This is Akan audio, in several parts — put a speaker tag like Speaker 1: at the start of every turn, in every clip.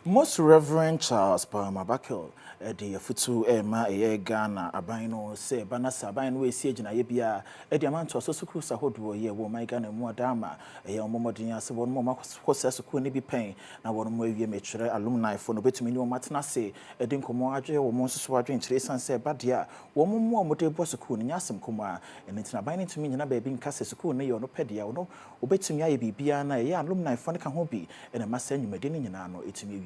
Speaker 1: Most Reverend Charles Palmer-Bakel, the Futu Emma Ghana, Abino, say, Banasa, Bino, Siege, and Ayabia, Ediamant, so Sukusa Hodu, ye, woman, Ghana, Muadama, a young Momodian, so one more horses couldn't be paying. Now, one more year mature alumni for no better minimum Matinase, a Dinkomoaje, or Moses Swadrin, Trace and say, but dear, one more motive was a coon in Yasam Kuma, and it's not binding to me, and I being Cassis, cool, no pedia, or no, obey to me, I be Biana, ya alumni, Fonica Hobby, and I must send you Medini, and I know it's me.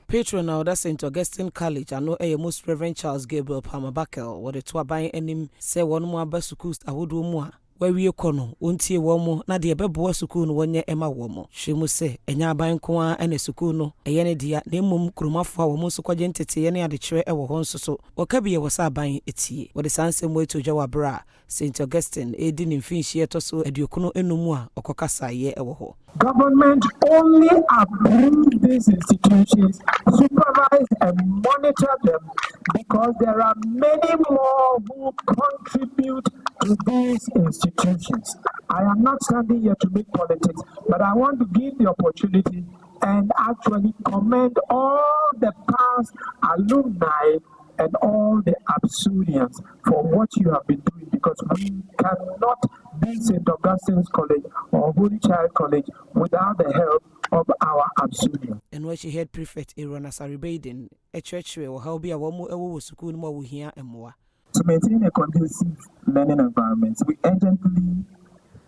Speaker 2: Patron now that's St. Augustine College. I know a most Reverend Charles Gabriel Palmer-Bakel, what the two buying any say one more basukus I would do more. Where we kono, unti womo, na de bebo suku no wonye ema womo. She mu say, enya ban kwa ene suku no, eyene dia, na mmom kromafo a womo so kwaje ntete ye ne ade kire ewo ho nso so. Wakabiye wasa ban etie. Wo de sansem we to jawa bra, St. Augustine edi ni mfinhie etoso aduokuno enumu a okokasa ye ewo ho.
Speaker 3: Government only approve these institutions, supervise and monitor them because there are many more who contribute to these institutions. I am not standing here to make politics, but I want to give the opportunity and actually commend all the past alumni and all the Absurians for what you have been doing, because we cannot be St. Augustine's College or Holy Child College without the help of our Absurians.
Speaker 2: And when she heard Prefect Aaron Asaribaden, a church will how be a woman who was school more here and more.
Speaker 3: To maintain a conducive learning environment, we urgently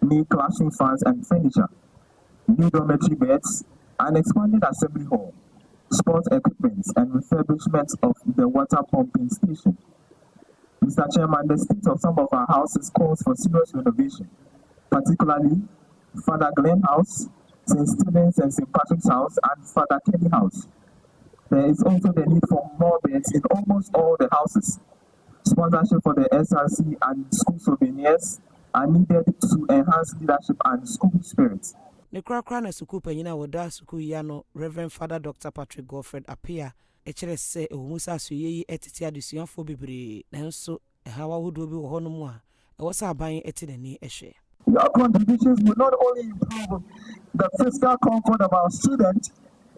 Speaker 3: need classroom funds and furniture, new dormitory beds, an expanded assembly hall, sports equipment, and refurbishment of the water pumping station. Mr. Chairman, the state of some of our houses calls for serious renovation, particularly Father Glenn House, St. Stephen's and St. Patrick's House, and Father Kenny House. There is also the need for more beds in almost all the houses. Sponsorship for the SRC and school souvenirs are needed to enhance leadership and school spirit.
Speaker 2: Ne krakra na suku panyina woda suku yano Reverend Father Dr. Patrick Godfred appear echere se ewumusa soyeyi etete adesuafo bebre nanso ehawa hodo bi wo hono mu a ewosa aban etenani ehwe.
Speaker 3: Your contributions will not only improve the physical comfort of our students,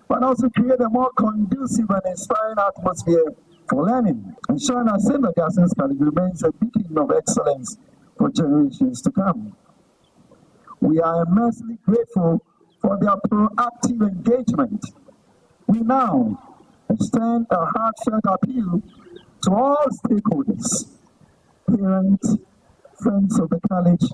Speaker 3: but also create a more conducive and inspiring atmosphere for learning, ensuring that St. Augustine's College remains a beacon of excellence for generations to come. We are immensely grateful for their proactive engagement. We now extend a heartfelt appeal to all stakeholders, parents, friends of the college,